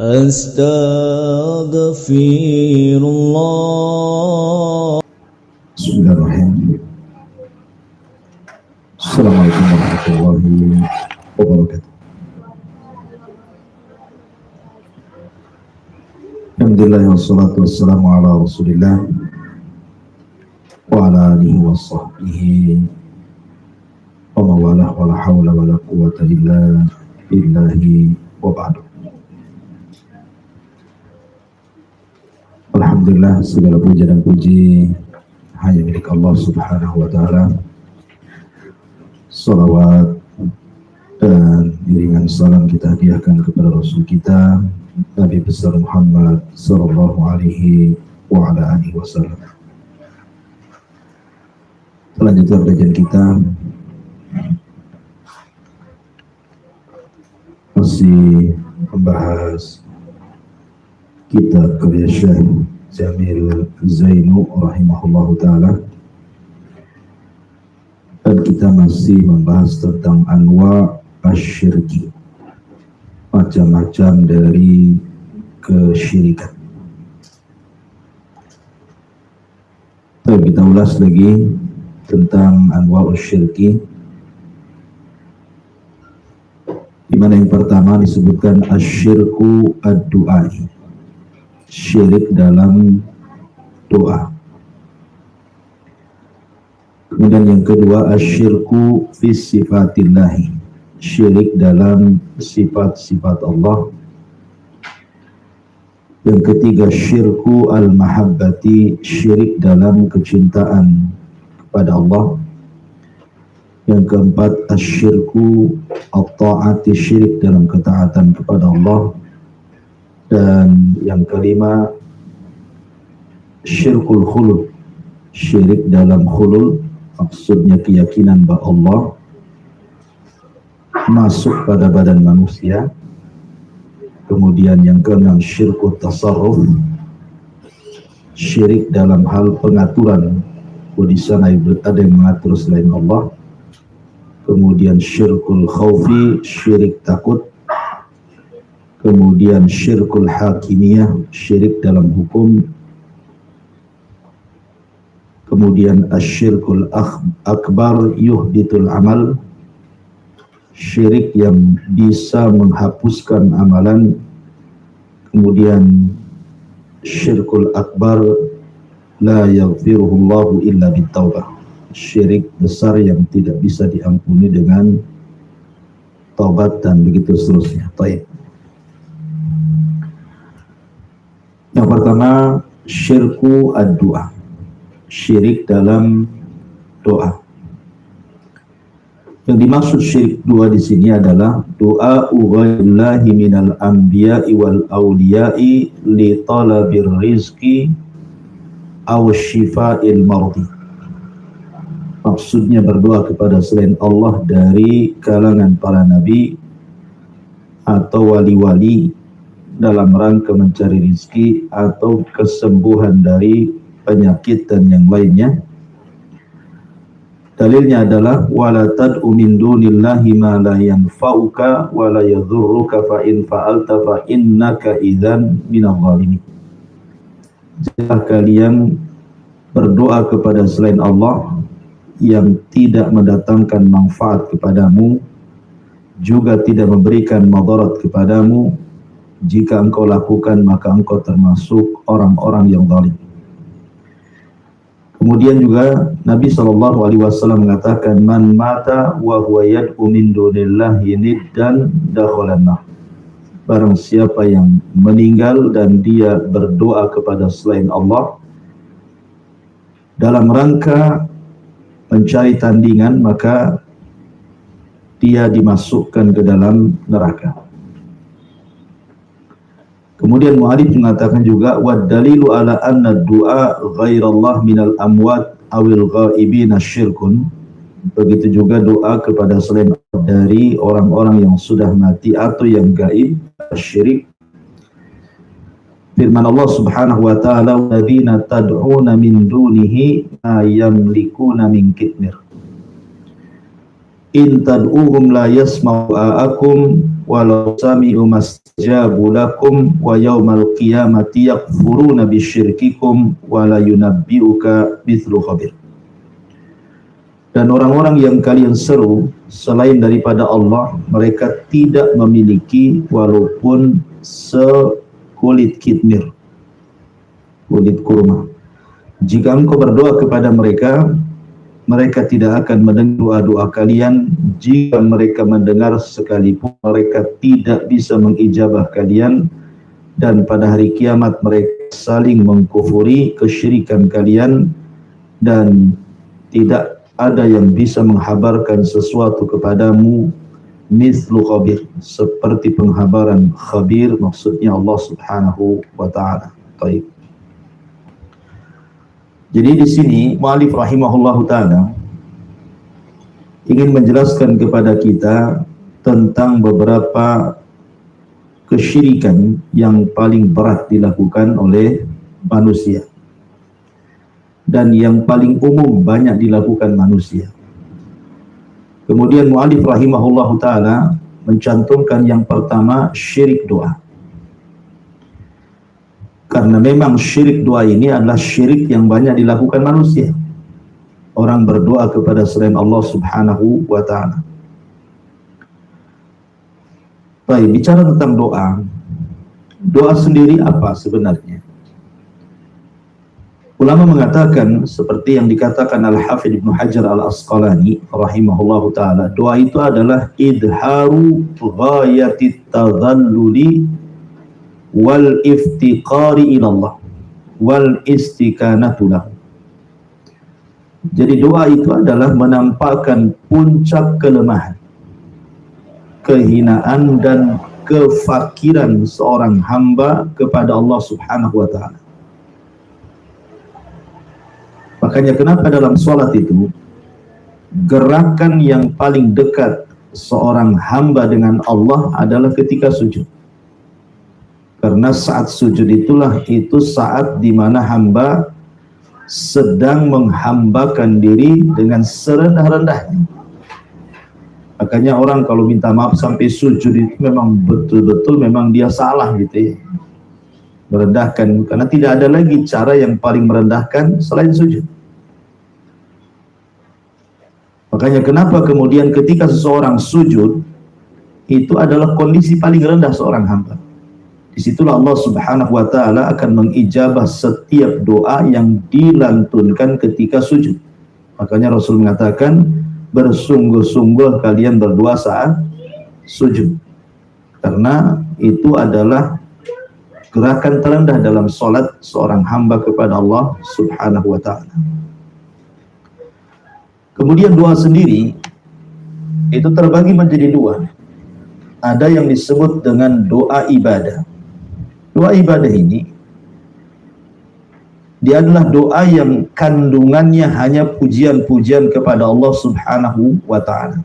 Astaghfirullah. Bismillahirrahmanirrahim. Assalamualaikum warahmatullahi wabarakatuh. Alhamdulillah wassalatu wassalamu ala rasulillah wa ala alihi wa sahbihi wa mawalah wa la hawla wa la quwata illa billahi wa ba'du. Alhamdulillah, segala puja dan puji hanya milik Allah subhanahu wa ta'ala. Salawat dan iringan salam kita hadiahkan kepada Rasul kita Nabi besar Muhammad sallallahu alaihi wa ala alihi wasallam. Selanjutnya kajian kita masih membahas kitab karya Syekh Jamil Zainu rahimahullahu ta'ala, dan kita masih membahas tentang anwa asyirki, macam-macam dari kesyirikan. Kita ulas lagi tentang anwa asyirki, di mana yang pertama disebutkan asyirku ad-du'ai, syirik dalam doa. Kemudian yang kedua asyirku fi sifatillahi, syirik dalam sifat-sifat Allah. Yang ketiga syirku al-mahabbati, syirik dalam kecintaan kepada Allah. Yang keempat asyirku at-ta'ati, syirik dalam ketaatan kepada Allah. Dan yang kelima syirkul khulul, syirik dalam khulul, maksudnya keyakinan bahwa Allah masuk pada badan manusia. Kemudian yang keenam syirkut tasarruf, syirik dalam hal pengaturan, di sana ada yang mengatur selain Allah. Kemudian syirkul khaufi, syirik takut. Kemudian syirkul hakimiyah, syirik dalam hukum. Kemudian asyirkul akbar yuhditul amal, syirik yang bisa menghapuskan amalan. Kemudian syirkul akbar la yaghfiruhullahu illa bittaubah, syirik besar yang tidak bisa diampuni dengan taubat, dan begitu seterusnya. Baik. Yang pertama syirku ad-du'a, syirik dalam doa. Yang dimaksud syirik doa di sini adalah doa ghaiриllahi minal anbiya'i wal awliya'i li talabir rizqi aw syifa'il mardi. Maksudnya berdoa kepada selain Allah dari kalangan para nabi atau wali-wali dalam rangka mencari rizki atau kesembuhan dari penyakit dan yang lainnya. Dalilnya adalah wala tad'u min dunillahi ma la yanfa'uka wa la yadhurruka fa in fa'alta fa innaka idzan minadh dhalimin. Janganlah kalian berdoa kepada selain Allah yang tidak mendatangkan manfaat kepadamu, juga tidak memberikan madarat kepadamu. Jika engkau lakukan, maka engkau termasuk orang-orang yang zalim. Kemudian juga Nabi SAW mengatakan, man mata wa huwa yad'u min dunillahi niddan dakhalan nar. Barang siapa yang meninggal dan dia berdoa kepada selain Allah dalam rangka mencari tandingan, maka dia dimasukkan ke dalam neraka. Kemudian mu'alif mengatakan juga wad dalilu ala anna du'a ghairallah minal amwat awil ghaibina syirkun. Begitu juga doa kepada selain dari orang-orang yang sudah mati atau yang gaib, syirik. Firman Allah Subhanahu wa taala, "Walladzina tad'una min dunihi ma yamlikuna min qitmir. In tad'uhum la yasma'u a'akum walau sami'u mastajabu lakum wa yaumal qiyamati yakfuruna bisyirkikum wa la yunabbi'uka mithlu khabir. Dan orang-orang yang kalian seru selain daripada Allah, mereka tidak memiliki walaupun sekulit kitmir, kulit kurma. Jika engkau berdoa kepada mereka, mereka tidak akan mendengar doa-doa kalian. Jika mereka mendengar sekalipun, mereka tidak bisa mengijabah kalian. Dan pada hari kiamat mereka saling mengkufuri kesyirikan kalian, dan tidak ada yang bisa menghabarkan sesuatu kepadamu mithlu khabir, seperti penghabaran khabir, maksudnya Allah Subhanahu wa taala. Baik. Jadi di sini mu'allif rahimahullahu taala ingin menjelaskan kepada kita tentang beberapa kesyirikan yang paling berat dilakukan oleh manusia dan yang paling umum banyak dilakukan manusia. Kemudian mu'allif rahimahullahu taala mencantumkan yang pertama, syirik doa. Karena memang syirik doa ini adalah syirik yang banyak dilakukan manusia. Orang berdoa kepada selain Allah Subhanahu wa ta'ala. Baik, bicara tentang doa. Doa sendiri apa sebenarnya? Ulama mengatakan, seperti yang dikatakan Al-Hafidh Ibnu Hajar Al-Asqalani rahimahullahu ta'ala, doa itu adalah idharu ghayatit tadhalluli wal iftiqari ilallah wal istiqanatu lahu. Jadi doa itu adalah menampakkan puncak kelemahan, kehinaan dan kefakiran seorang hamba kepada Allah Subhanahu wa ta'ala. Makanya kenapa dalam sholat itu gerakan yang paling dekat seorang hamba dengan Allah adalah ketika sujud. Karena saat sujud itu saat di mana hamba sedang menghambakan diri dengan serendah-rendahnya. Makanya orang kalau minta maaf sampai sujud itu memang betul-betul memang dia salah gitu ya. Merendahkan, karena tidak ada lagi cara yang paling merendahkan selain sujud. Makanya kenapa kemudian ketika seseorang sujud itu adalah kondisi paling rendah seorang hamba. Disitulah Allah Subhanahu wa ta'ala akan mengijabah setiap doa yang dilantunkan ketika sujud. Makanya Rasul mengatakan, bersungguh-sungguh kalian berdoa saat sujud. Karena itu adalah gerakan terendah dalam sholat seorang hamba kepada Allah Subhanahu wa ta'ala. Kemudian doa sendiri itu terbagi menjadi dua. Ada yang disebut dengan doa ibadah. Doa ibadah ini dia adalah doa yang kandungannya hanya pujian-pujian kepada Allah Subhanahu wa ta'ala.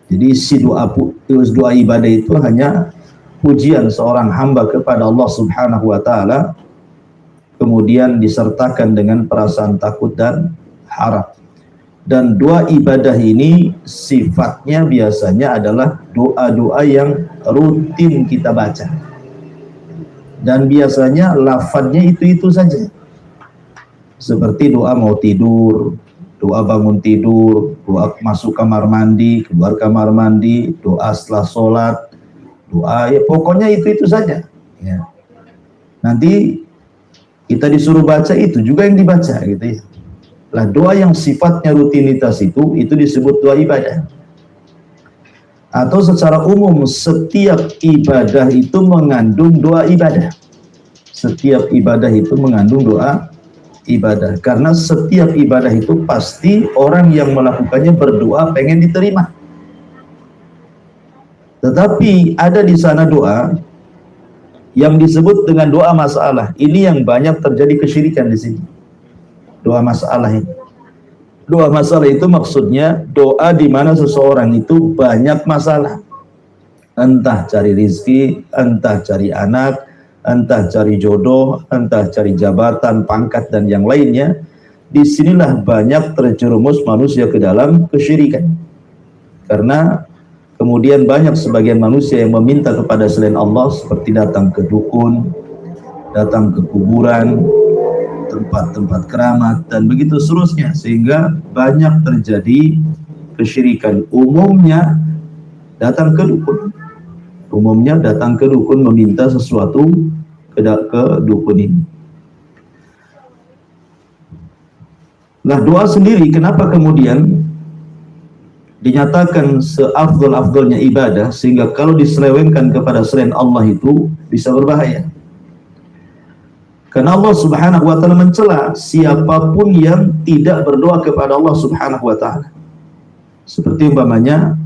Jadi si doa ibadah itu hanya pujian seorang hamba kepada Allah Subhanahu wa ta'ala, kemudian disertakan dengan perasaan takut dan harap. Dan doa ibadah ini sifatnya biasanya adalah doa-doa yang rutin kita baca. Dan biasanya lafadznya itu-itu saja. Seperti doa mau tidur, doa bangun tidur, doa masuk kamar mandi, keluar kamar mandi, doa setelah sholat, doa, ya pokoknya itu-itu saja. Ya. Nanti kita disuruh baca itu juga yang dibaca gitu ya. Lah doa yang sifatnya rutinitas itu disebut doa ibadah. Atau secara umum setiap ibadah itu mengandung doa ibadah. Setiap ibadah itu mengandung doa ibadah. Karena setiap ibadah itu pasti orang yang melakukannya berdoa pengen diterima. Tetapi ada di sana doa yang disebut dengan doa masalah. Ini yang banyak terjadi kesyirikan di sini. Doa masalah ini. Doa masalah itu maksudnya doa di mana seseorang itu banyak masalah. Entah cari rizki, entah cari anak, entah cari jodoh, entah cari jabatan, pangkat, dan yang lainnya. Disinilah banyak terjerumus manusia ke dalam kesyirikan. Karena Kemudian banyak sebagian manusia yang meminta kepada selain Allah, seperti datang ke dukun, datang ke kuburan, tempat-tempat keramat, dan begitu seterusnya, sehingga banyak terjadi kesyirikan. Umumnya datang ke dukun meminta sesuatu ke dukun ini. Nah, doa sendiri kenapa kemudian dinyatakan seafdal-afdalnya ibadah, sehingga kalau diselewengkan kepada selain Allah itu bisa berbahaya. Karena Allah Subhanahu wa taala mencela siapapun yang tidak berdoa kepada Allah Subhanahu wa taala. Seperti umpamanya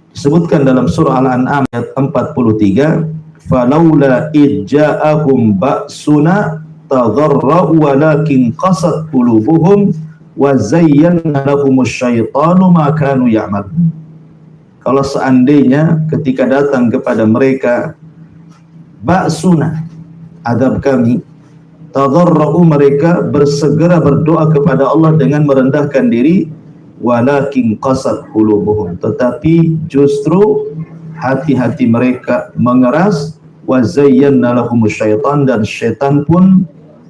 disebutkan dalam surah Al-An'am ayat 43, "Falaula idja'ahum ba'suna tadarra'u walakin qasat qulubuhum wa zayyana lahumus syaitanu ma kanu ya'malun." Kalau seandainya ketika datang kepada mereka ba'suna, azab kami, tadarra'u, mereka bersegera berdoa kepada Allah dengan merendahkan diri, walakin qasat qulubuhum, tetapi justru hati-hati mereka mengeras, wa zayyana lahumus syaitan, dan syaitan pun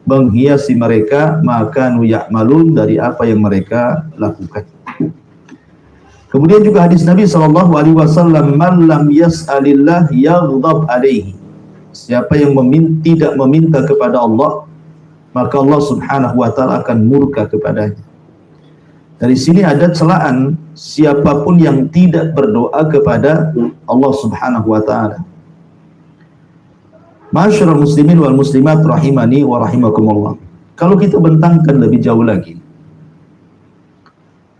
menghiasi mereka, maka ya'malun, dari apa yang mereka lakukan. Kemudian juga hadis Nabi SAW, man lam yas'alillah yaghdab alaihi, siapa yang tidak meminta kepada Allah, maka Allah Subhanahu wa taala akan murka kepadanya. Dari sini ada celaan siapapun yang tidak berdoa kepada Allah Subhanahu wa taala. Ma'asyiral muslimin wal muslimat rahimani wa rahimakumullah. Kalau kita bentangkan lebih jauh lagi,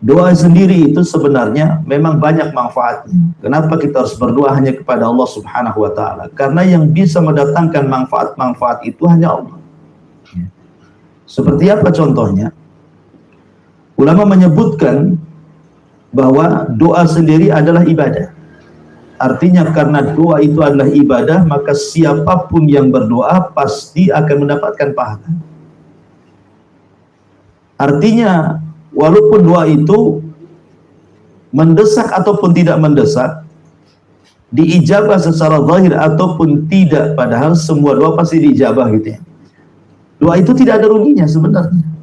doa sendiri itu sebenarnya memang banyak manfaatnya. Kenapa kita harus berdoa hanya kepada Allah Subhanahu wa taala? Karena yang bisa mendatangkan manfaat-manfaat itu hanya Allah. Seperti apa contohnya? Ulama menyebutkan bahwa doa sendiri adalah ibadah. Artinya karena doa itu adalah ibadah, maka siapapun yang berdoa pasti akan mendapatkan pahala. Artinya walaupun doa itu mendesak ataupun tidak mendesak, diijabah secara zahir ataupun tidak, padahal semua doa pasti diijabah gitu ya. Doa itu tidak ada ruginya sebenarnya.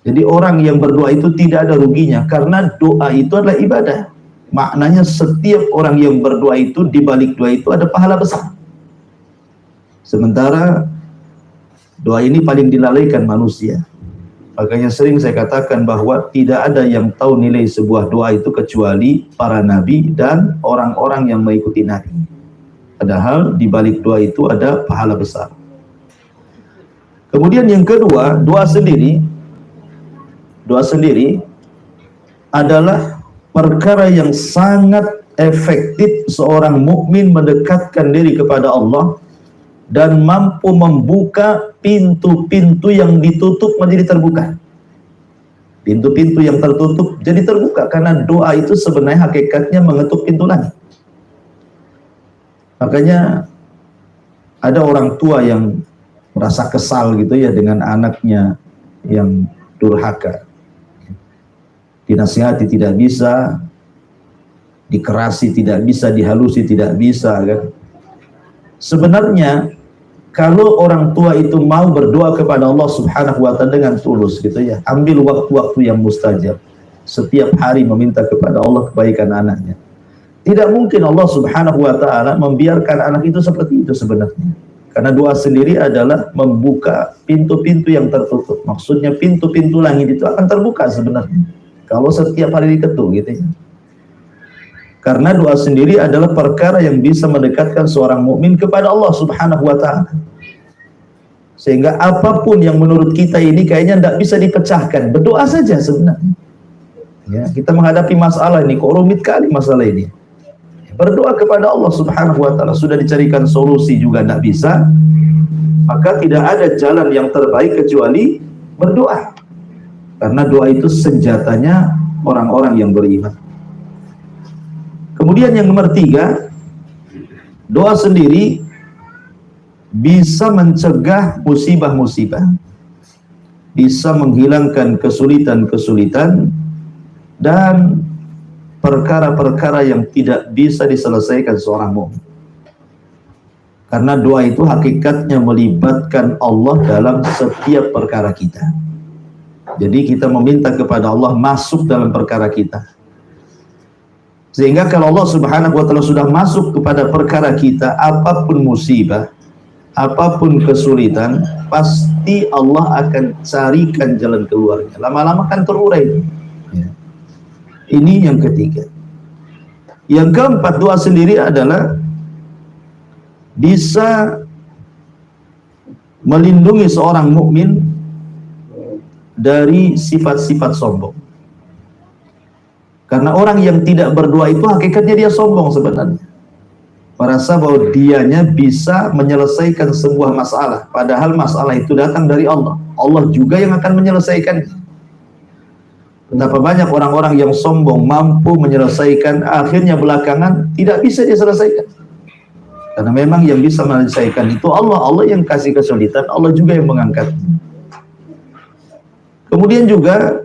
Jadi orang yang berdoa itu tidak ada ruginya, karena doa itu adalah ibadah. Maknanya setiap orang yang berdoa itu, di balik doa itu ada pahala besar. Sementara doa ini paling dilalaikan manusia. Makanya sering saya katakan bahwa tidak ada yang tahu nilai sebuah doa itu kecuali para nabi dan orang-orang yang mengikuti nabi. Padahal di balik doa itu ada pahala besar. Kemudian yang kedua, doa sendiri adalah perkara yang sangat efektif seorang mukmin mendekatkan diri kepada Allah dan mampu membuka pintu-pintu yang ditutup menjadi terbuka. Pintu-pintu yang tertutup jadi terbuka, karena doa itu sebenarnya hakikatnya mengetuk pintu langit. Makanya ada orang tua yang merasa kesal gitu ya dengan anaknya yang durhaka. Dinasihati tidak bisa, dikerasi tidak bisa, dihalusi tidak bisa kan. Sebenarnya kalau orang tua itu mau berdoa kepada Allah Subhanahu wa taala dengan tulus gitu ya, ambil waktu-waktu yang mustajab, setiap hari meminta kepada Allah kebaikan anaknya. Tidak mungkin Allah Subhanahu wa taala membiarkan anak itu seperti itu sebenarnya. Karena doa sendiri adalah membuka pintu-pintu yang tertutup. Maksudnya pintu-pintu langit itu akan terbuka sebenarnya kalau setiap hari diketuk gitu ya. Karena doa sendiri adalah perkara yang bisa mendekatkan seorang mukmin kepada Allah Subhanahu wa taala. Sehingga apapun yang menurut kita ini kayaknya tidak bisa dipecahkan, berdoa saja sebenarnya. Ya, kita menghadapi masalah ini, kok rumit kali masalah ini. Berdoa kepada Allah Subhanahu wa taala, sudah dicarikan solusi juga tidak bisa, maka tidak ada jalan yang terbaik kecuali berdoa. Karena doa itu senjatanya orang-orang yang beriman. Kemudian yang nomor 3, doa sendiri bisa mencegah musibah-musibah, bisa menghilangkan kesulitan-kesulitan, dan perkara-perkara yang tidak bisa diselesaikan seorang mukmin. Karena doa itu hakikatnya melibatkan Allah dalam setiap perkara kita. Jadi kita meminta kepada Allah masuk dalam perkara kita. Sehingga kalau Allah Subhanahu wa taala sudah masuk kepada perkara kita, apapun musibah, apapun kesulitan, pasti Allah akan carikan jalan keluarnya. Lama-lama kan terurai. Ya. Ini yang ketiga. Yang keempat, doa sendiri adalah bisa melindungi seorang mukmin dari sifat-sifat sombong. Karena orang yang tidak berdoa itu hakikatnya dia sombong sebenarnya. Merasa bahwa dianya bisa menyelesaikan sebuah masalah, padahal masalah itu datang dari Allah. Allah juga yang akan menyelesaikannya. Betapa banyak orang-orang yang sombong mampu menyelesaikan, akhirnya belakangan tidak bisa diselesaikan. Karena memang yang bisa menyelesaikan itu Allah. Allah yang kasih kesulitan, Allah juga yang mengangkatnya. Kemudian juga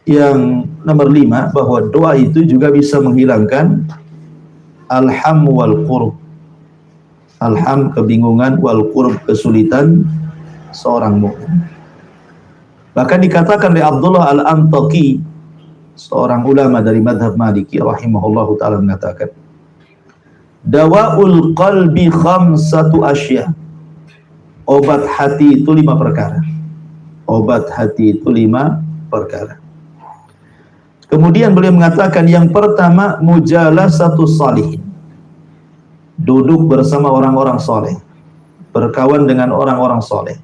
yang nomor 5, bahwa doa itu juga bisa menghilangkan alham wal qurb. Alham, kebingungan, wal qurb, kesulitan seorang mukmin. Bahkan dikatakan oleh Abdullah Al-Antaqi, seorang ulama dari madhab Maliki rahimahullahu ta'ala, mengatakan, dawaul qalbi khamsatu asya. Obat hati itu 5 perkara. Obat hati itu 5 perkara. Kemudian beliau mengatakan yang pertama, mujalasatu salihin. Duduk bersama orang-orang soleh. Berkawan dengan orang-orang soleh.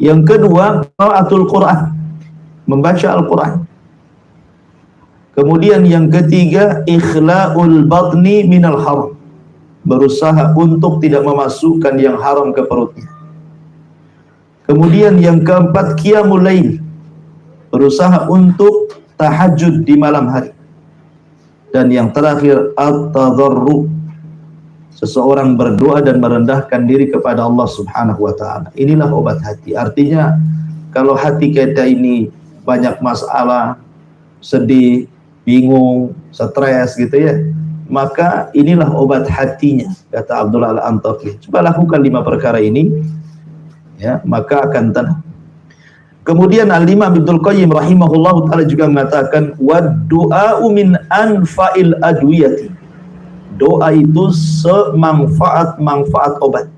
Yang kedua, qiraatul Quran. Membaca Al-Quran. Kemudian yang ketiga, ikhla'ul batni minal haram. Berusaha untuk tidak memasukkan yang haram ke perutnya. Kemudian yang keempat, qiyamul lail. Berusaha untuk tahajud di malam hari. Dan yang terakhir, at-tadarru. Seseorang berdoa dan merendahkan diri kepada Allah Subhanahu wa ta'ala. Inilah obat hati. Artinya kalau hati kita ini banyak masalah, sedih, bingung, stres gitu ya, maka inilah obat hatinya, kata Abdullah Al-Antaqi. Coba lakukan 5 perkara ini, ya, maka akan tenang. Kemudian Al-Imam Ibnul Qayyim rahimahullahu ta'ala juga mengatakan, wad-du'a'u min anfa'il adwiyati. Doa itu semanfaat-manfaat obat.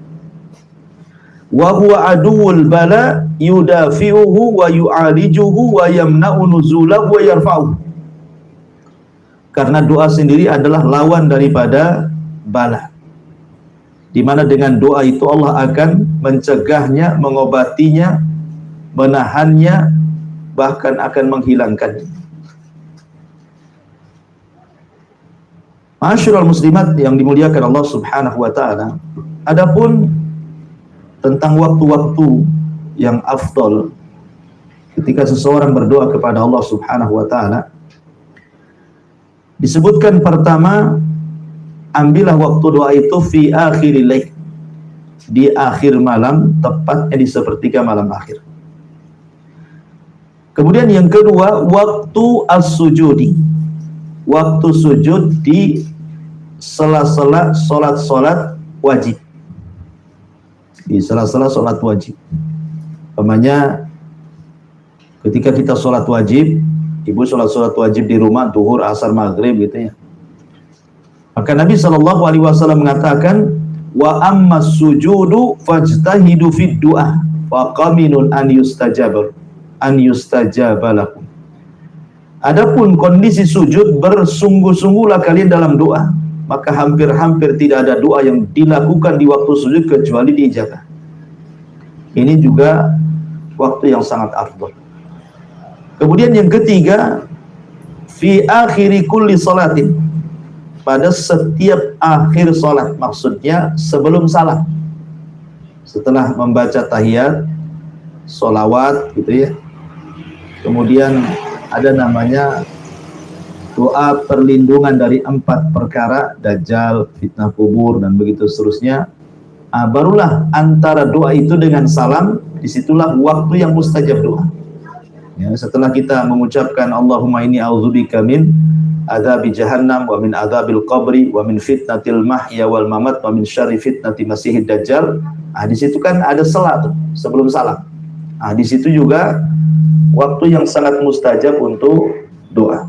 Wa huwa aduwul bala yudafi'uhu wa yu'alijuhu wa yamna'u nuzulahu wa yarfa'uhu. Karena doa sendiri adalah lawan daripada bala. Di mana dengan doa itu Allah akan mencegahnya, mengobatinya, menahannya, bahkan akan menghilangkannya. Ma'asyiral muslimat yang dimuliakan Allah Subhanahu wa ta'ala, adapun tentang waktu-waktu yang afdal ketika seseorang berdoa kepada Allah Subhanahu wa ta'ala, disebutkan pertama, ambillah waktu doa itu fi akhiril lail, di akhir malam, tepatnya di sepertiga malam akhir. Kemudian yang kedua, waktu as-sujudi, waktu sujud di sela-sela solat-solat wajib, di sela-sela solat wajib. Umpamanya ketika kita solat wajib, ibu solat wajib di rumah, duhur, asar, maghrib gitu ya, maka Nabi SAW mengatakan, wa amma sujudu fajtahidu fid du'a faqaminun an yustajabalakum. Adapun kondisi sujud, bersungguh-sungguhlah kalian dalam doa, maka hampir-hampir tidak ada doa yang dilakukan di waktu sujud kecuali diijabah. Ini juga waktu yang sangat afdal. Kemudian yang ketiga, fi akhiri kulli salatin, pada setiap akhir salat, maksudnya sebelum salam, setelah membaca tahiyat, sholawat gitu ya. Kemudian ada namanya doa perlindungan dari 4 perkara, dajjal, fitnah kubur, dan begitu seterusnya. Barulah antara doa itu dengan salam, disitulah waktu yang mustajab doa. Ya, setelah kita mengucapkan Allahumma inni a'udzubika min adzabi jahannam wa min adzabil qabri wa min fitnatil mahya wal mamat wa min syarri fitnati masiihid dajjal. Nah, di situ kan ada salat sebelum salam. Nah, di situ juga waktu yang sangat mustajab untuk doa.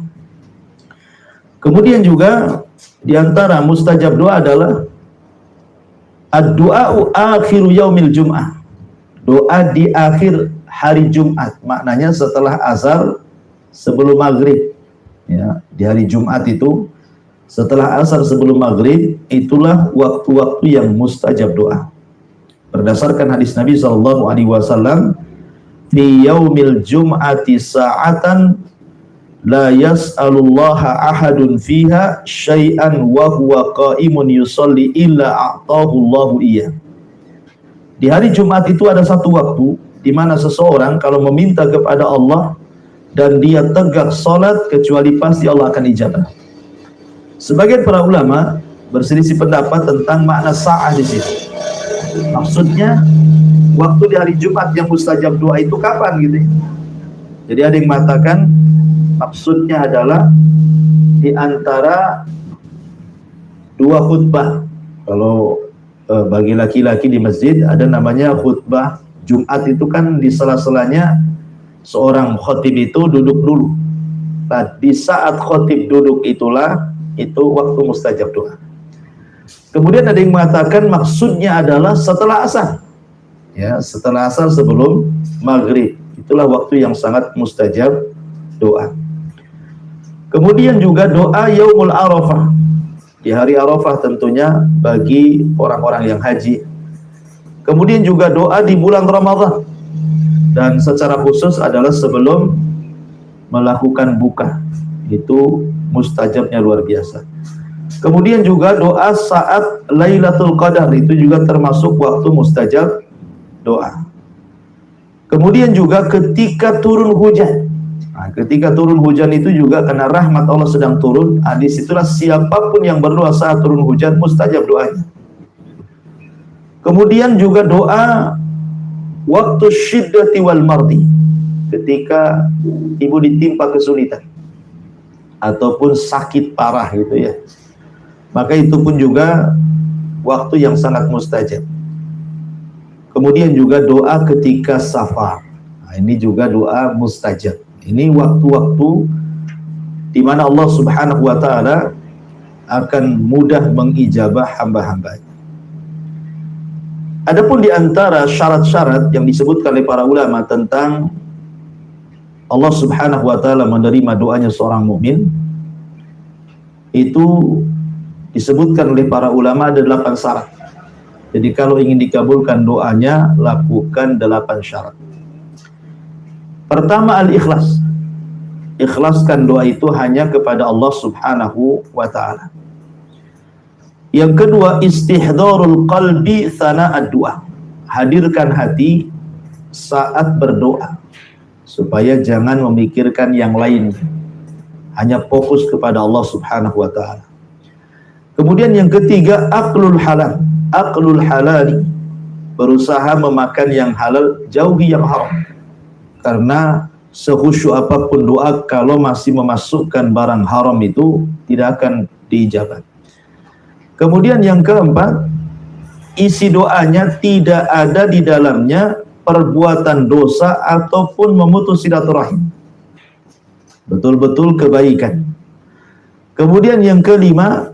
Kemudian juga di antara mustajab doa adalah ad-du'a'u akhiru yaumil jum'ah. Doa di akhir hari Jumat, maknanya setelah azhar sebelum maghrib. Ya, di hari Jumat itu setelah asar sebelum maghrib, itulah waktu-waktu yang mustajab doa. Berdasarkan hadis Nabi SAW, fi yaumil jum'ati sa'atan la yas'alullaha ahadun fiha syai'an wa huwa qa'imun yusalli illa a'tahu Allahu iya. Di hari Jumat itu ada satu waktu di mana seseorang kalau meminta kepada Allah dan dia tegak salat, kecuali pasti Allah akan ijabah. Sebagian para ulama berselisih pendapat tentang makna sa'ah di sini. Maksudnya waktu di hari Jumat yang mustajab doa itu kapan gitu ya. Jadi ada yang mengatakan maksudnya adalah di antara dua khutbah. Kalau bagi laki-laki di masjid ada namanya khutbah Jumat, itu kan di sela-selanya seorang khotib itu duduk dulu. Nah, di saat khotib duduk itulah itu waktu mustajab doa. Kemudian ada yang mengatakan maksudnya adalah setelah asar. Ya, setelah asar sebelum maghrib. Itulah waktu yang sangat mustajab doa. Kemudian juga doa Yaumul Arafah. Di hari Arafah tentunya bagi orang-orang yang haji. Kemudian juga doa di bulan Ramadan. Dan secara khusus adalah sebelum melakukan buka. Itu mustajabnya luar biasa. Kemudian juga doa saat Lailatul Qadar, itu juga termasuk waktu mustajab doa. Kemudian juga ketika turun hujan. Nah, ketika turun hujan itu juga karena rahmat Allah sedang turun. Nah, disitulah siapapun yang berdoa saat turun hujan mustajab doanya. Kemudian juga doa waktu syiddati wal mardi, ketika ibu ditimpa kesulitan ataupun sakit parah gitu ya. Maka itu pun juga waktu yang sangat mustajab. Kemudian juga doa ketika safar. Nah, ini juga doa mustajab. Ini waktu-waktu di mana Allah Subhanahu wa taala akan mudah mengijabah hamba-hambanya. Adapun di antara syarat-syarat yang disebutkan oleh para ulama tentang Allah Subhanahu wa taala menerima doanya seorang mukmin, itu disebutkan oleh para ulama ada 8 syarat. Jadi kalau ingin dikabulkan doanya, lakukan 8 syarat. Pertama, al-ikhlas. Ikhlaskan doa itu hanya kepada Allah Subhanahu wa taala. Yang kedua, istihdharul qalbi thana'ad du'a. Hadirkan hati saat berdoa, supaya jangan memikirkan yang lain. Hanya fokus kepada Allah Subhanahu wa taala. Kemudian yang ketiga, aqlul halal. Aqlul halali. Berusaha memakan yang halal, jauhi yang haram. Karena sekhusyuk apapun doa, kalau masih memasukkan barang haram itu tidak akan diijabah. Kemudian yang keempat, isi doanya tidak ada di dalamnya perbuatan dosa ataupun memutus silaturahim. Betul-betul kebaikan. Kemudian yang kelima,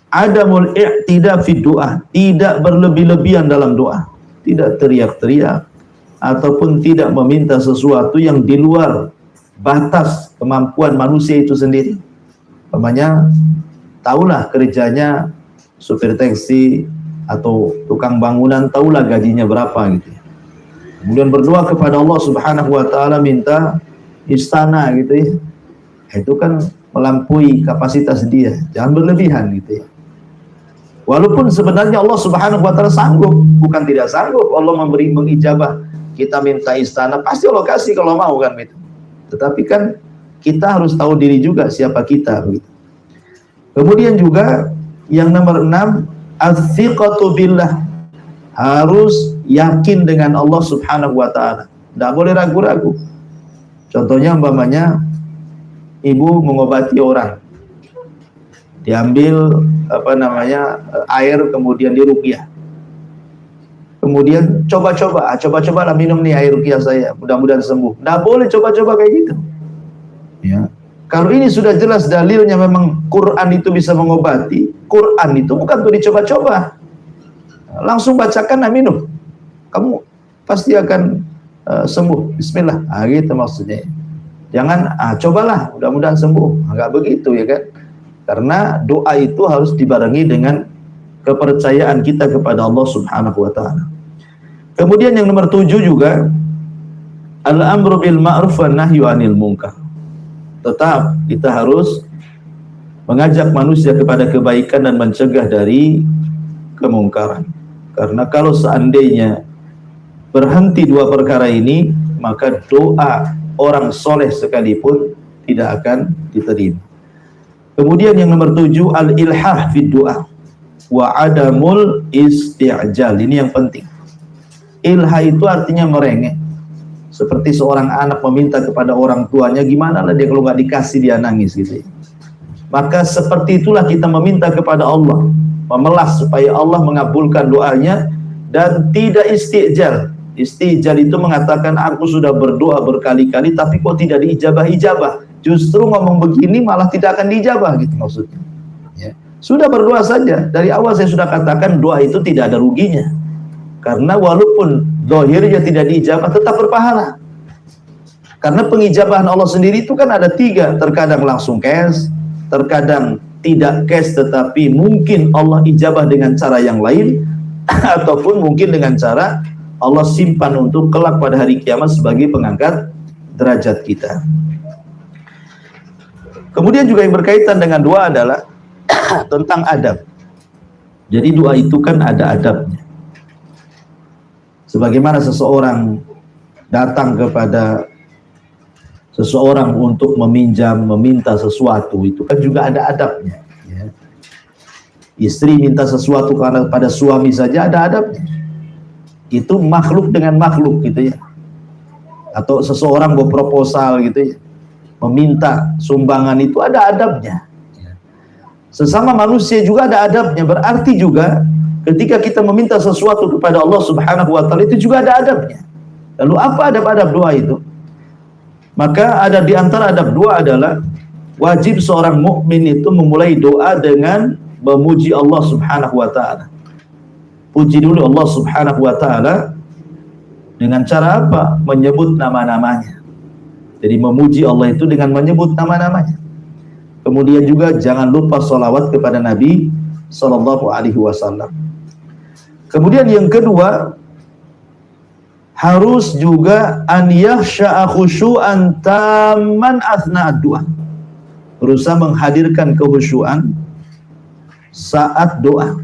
adamul i'tida fi doa, tidak berlebih-lebihan dalam doa, tidak teriak-teriak ataupun tidak meminta sesuatu yang di luar batas kemampuan manusia itu sendiri. Umpamanya, tahulah kerjanya supir taksi atau tukang bangunan, tahulah gajinya berapa gitu. Kemudian berdoa kepada Allah Subhanahu wa taala minta istana gitu ya. Itu kan melampaui kapasitas dia. Jangan berlebihan gitu ya. Walaupun sebenarnya Allah Subhanahu wa taala sanggup, bukan tidak sanggup Allah memberi mengijabah. Kita minta istana, pasti Allah kasih kalau mau kan gitu. Tetapi kan kita harus tahu diri juga siapa kita gitu. Kemudian juga yang nomor 6, as-siqatu billah. Harus yakin dengan Allah Subhanahu wa taala. Tidak boleh ragu-ragu. Contohnya umpamanya ibu mengobati orang, diambil air kemudian diruqyah. Kemudian coba-cobalah minum nih air ruqyah saya, mudah-mudahan sembuh. Nggak boleh coba-coba kayak gitu. Ya. Kalau ini sudah jelas dalilnya memang Quran itu bisa mengobati, Quran itu bukan untuk dicoba-coba. Langsung bacakan dan minum. Kamu pasti akan sembuh. Bismillah. Gitu maksudnya. Jangan cobalah, mudah-mudahan sembuh. Enggak begitu ya kan? Karena doa itu harus dibarengi dengan kepercayaan kita kepada Allah Subhanahu wa taala. Kemudian yang nomor 7 juga al-amru bil ma'ruf wan nahyu 'anil munkar. Tetap kita harus mengajak manusia kepada kebaikan dan mencegah dari kemungkaran. Karena kalau seandainya berhenti dua perkara ini, maka doa orang soleh sekalipun tidak akan diterima. Kemudian yang nomor 7 al-ilhah fid du'a wa adamul isti'jal. Ini yang penting. Ilha itu artinya merengek. Seperti seorang anak meminta kepada orang tuanya, gimana lah dia kalau nggak dikasih dia nangis gitu ya. Maka seperti itulah kita meminta kepada Allah, memelas supaya Allah mengabulkan doanya dan tidak isti'jal. Isti'jal itu mengatakan aku sudah berdoa berkali-kali tapi kok tidak diijabah-ijabah. Justru ngomong begini malah tidak akan diijabah gitu maksudnya. Ya. Sudah berdoa saja. Dari awal saya sudah katakan doa itu tidak ada ruginya. Karena walaupun zahirnya tidak diijabah tetap berpahala. Karena pengijabahan Allah sendiri itu kan ada 3. Terkadang langsung cash, terkadang tidak cash tetapi mungkin Allah ijabah dengan cara yang lain, ataupun mungkin dengan cara Allah simpan untuk kelak pada hari kiamat sebagai pengangkat derajat kita. Kemudian juga yang berkaitan dengan doa adalah tentang adab. Jadi doa itu kan ada adabnya. Sebagaimana seseorang datang kepada seseorang untuk meminta sesuatu, itu kan juga ada adabnya. Ya. Istri minta sesuatu karena pada suami saja ada adabnya. Itu makhluk dengan makhluk gitu ya. Atau seseorang berproposal gitu ya, meminta sumbangan, itu ada adabnya. Sesama manusia juga ada adabnya. Berarti juga ketika kita meminta sesuatu kepada Allah Subhanahu wa taala itu juga ada adabnya. Lalu apa adab-adab doa itu? Maka ada di antara adab doa adalah wajib seorang mukmin itu memulai doa dengan memuji Allah Subhanahu wa taala. Puji dulu Allah Subhanahu wa taala dengan cara apa? Menyebut nama-namanya. Jadi memuji Allah itu dengan menyebut nama-namanya. Kemudian juga jangan lupa sholawat kepada Nabi sallallahu alaihi wasallam. Kemudian yang kedua, harus juga an yakhsha'a khusyu'an tamman athna doa. Berusaha menghadirkan kekhusyuan saat doa.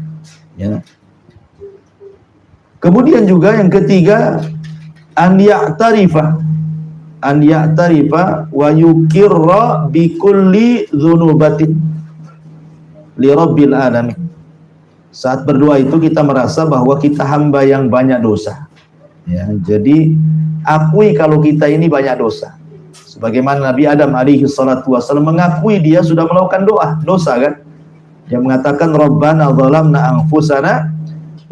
Ya. Kemudian juga yang ketiga, an ya'tarifa wa yukirra bi kulli dzunubatin li rabbil alamin. Saat berdoa itu kita merasa bahwa kita hamba yang banyak dosa. Ya, jadi akui kalau kita ini banyak dosa. Sebagaimana Nabi Adam alaihi salatu wasallam mengakui dia sudah melakukan dosa kan? Dia mengatakan Rabbana zalamna anfusana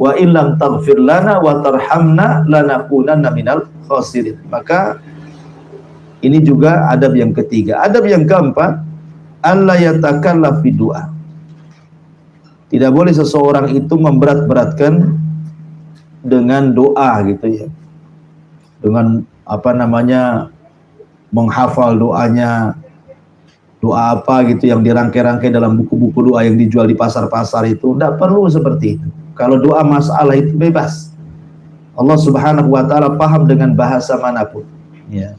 wa illam taghfir lana wa tarhamna lanakunanna minal khasirin. Maka ini juga adab yang ketiga. Adab yang keempat, alla yatakallaf fi du'a. Tidak boleh seseorang itu memberat-beratkan dengan doa gitu ya. Dengan menghafal doanya, doa apa gitu yang dirangkai-rangkai dalam buku-buku doa yang dijual di pasar-pasar itu. Tidak perlu seperti itu. Kalau doa masalah itu bebas. Allah Subhanahu wa taala paham dengan bahasa manapun. Ya.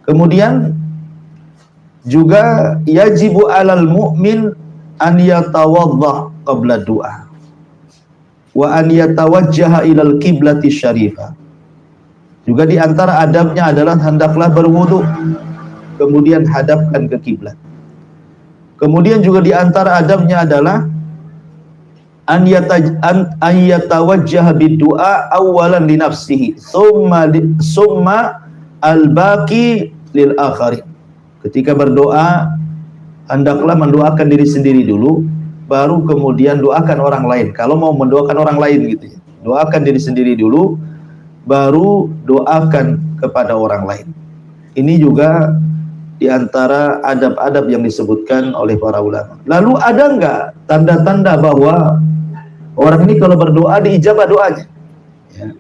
Kemudian juga yajibu 'alal mu'min an yatawaddah qabla du'a wa an yatawajjaha ilal kiblati syarifah. Juga di antara adabnya adalah hendaklah berwudu kemudian hadapkan ke kiblat. Kemudian juga di antara adabnya adalah an yatawajjaha bid-du'a awalan li nafsihi summa al-baqi lil akhari. Ketika berdoa, hendaklah mendoakan diri sendiri dulu, baru kemudian doakan orang lain. Kalau mau mendoakan orang lain gitu ya. Doakan diri sendiri dulu, baru doakan kepada orang lain. Ini juga di antara adab-adab yang disebutkan oleh para ulama. Lalu ada enggak tanda-tanda bahwa orang ini kalau berdoa diijabah doanya? Ya.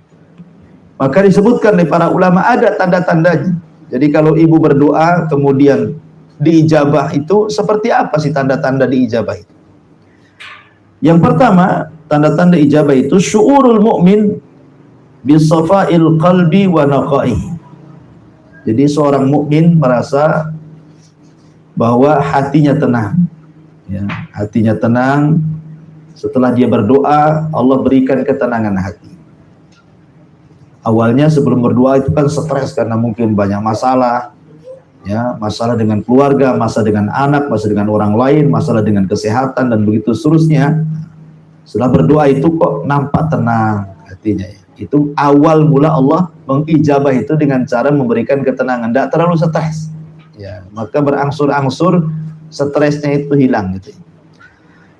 Maka disebutkan oleh para ulama ada tanda-tandanya. Jadi kalau ibu berdoa kemudian diijabah itu seperti apa sih tanda-tanda diijabah itu? Yang pertama, tanda-tanda ijabah itu syu'urul mu'min bisafa'il qalbi wa naqaihi. Jadi seorang mukmin merasa bahwa hatinya tenang, ya, hatinya tenang. Setelah dia berdoa, Allah berikan ketenangan hati. Awalnya sebelum berdoa itu kan stres karena mungkin banyak masalah, ya, masalah dengan keluarga, masalah dengan anak, masalah dengan orang lain, masalah dengan kesehatan dan begitu seterusnya. Setelah berdoa itu kok nampak tenang hatinya, ya. Itu awal mula Allah mengijabah itu dengan cara memberikan ketenangan, tidak terlalu stres. Ya, maka berangsur-angsur stresnya itu hilang gitu.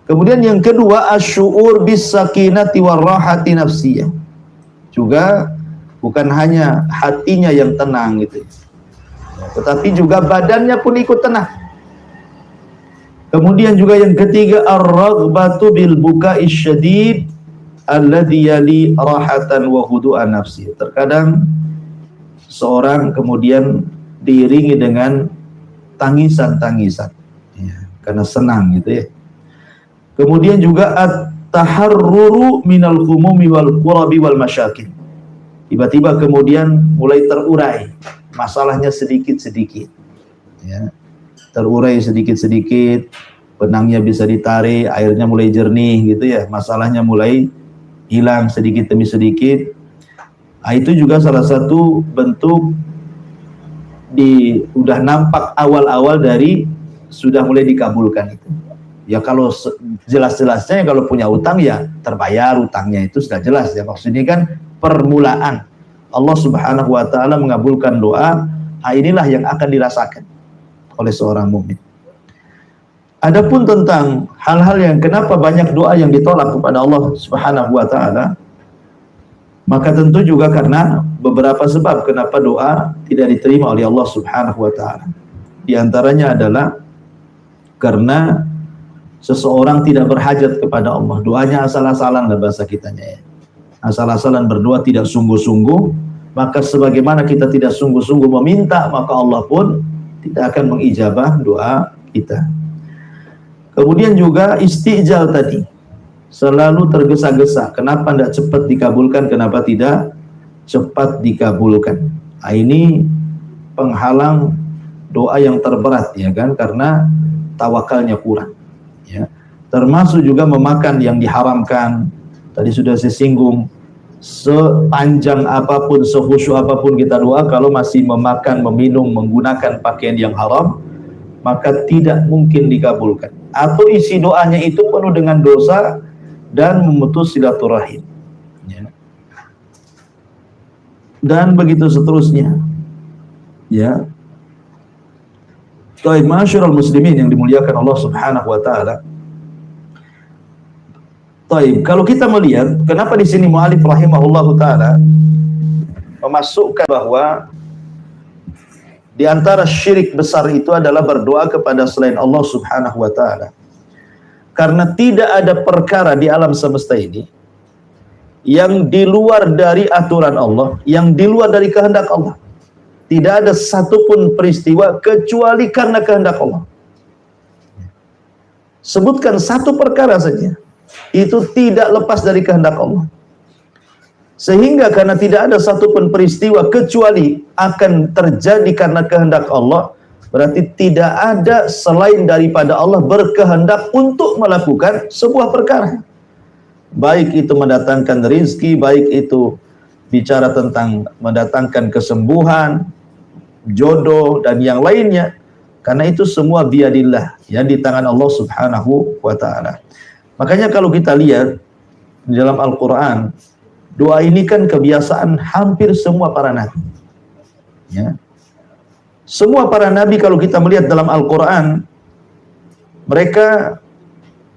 Kemudian yang kedua, asyu'ur bis sakinati warahati nafsiyah. Juga bukan hanya hatinya yang tenang gitu, tetapi juga badannya pun ikut tenang. Kemudian juga yang ketiga, ar-raghbatu bil buka'i syadid alladhi yali rahatan wa hudu'an nafsi. Terkadang seorang kemudian diiringi dengan tangisan-tangisan, ya, karena senang gitu ya. Kemudian juga at-taharruru minal khumumi wal qurabi wal masyakil. Tiba-tiba kemudian mulai terurai masalahnya sedikit-sedikit, ya, terurai sedikit-sedikit, benangnya bisa ditarik, airnya mulai jernih gitu ya, masalahnya mulai hilang sedikit demi sedikit. Nah, itu juga salah satu bentuk udah nampak awal-awal dari sudah mulai dikabulkan itu. Ya kalau jelas-jelasnya kalau punya utang ya terbayar utangnya, itu sudah jelas ya. Maksudnya kan permulaan Allah Subhanahu wa taala mengabulkan doa. Nah, inilah yang akan dirasakan oleh seorang mukmin. Adapun tentang hal-hal yang kenapa banyak doa yang ditolak kepada Allah Subhanahu wa taala, maka tentu juga karena beberapa sebab kenapa doa tidak diterima oleh Allah Subhanahu wa taala. Di antaranya adalah karena seseorang tidak berhajat kepada Allah, doanya asal-asalan lah bahasa kitanya ya. Asal-asalan berdoa, tidak sungguh-sungguh, maka sebagaimana kita tidak sungguh-sungguh meminta, maka Allah pun tidak akan mengijabah doa kita. Kemudian juga istijal tadi, selalu tergesa-gesa. Kenapa tidak cepat dikabulkan? Kenapa tidak cepat dikabulkan? Nah, ini penghalang doa yang terberat ya kan, karena tawakalnya kurang. Ya. Termasuk juga memakan yang diharamkan. Tadi sudah saya singgung, sepanjang apapun, sekhusyuk apapun kita doa, kalau masih memakan, meminum, menggunakan pakaian yang haram, maka tidak mungkin dikabulkan. Atau isi doanya itu penuh dengan dosa dan memutus silaturahim, ya. Dan begitu seterusnya, ya. Baik, masyarul muslimin yang dimuliakan Allah Subhanahu wa taala. Baik, kalau kita melihat kenapa di sini mu'alif rahimahullahu taala memasukkan bahwa di antara syirik besar itu adalah berdoa kepada selain Allah Subhanahu wa taala. Karena tidak ada perkara di alam semesta ini yang di luar dari aturan Allah, yang di luar dari kehendak Allah. Tidak ada satupun peristiwa kecuali karena kehendak Allah. Sebutkan satu perkara saja, itu tidak lepas dari kehendak Allah. Sehingga karena tidak ada satupun peristiwa kecuali akan terjadi karena kehendak Allah, berarti tidak ada selain daripada Allah berkehendak untuk melakukan sebuah perkara. Baik itu mendatangkan rizki, baik itu bicara tentang mendatangkan kesembuhan, jodoh, dan yang lainnya. Karena itu semua biadillah, ya, di tangan Allah Subhanahu wa ta'ala. Makanya kalau kita lihat di dalam Al-Quran, doa ini kan kebiasaan hampir semua para nabi, ya. Semua para nabi kalau kita melihat dalam Al-Quran, mereka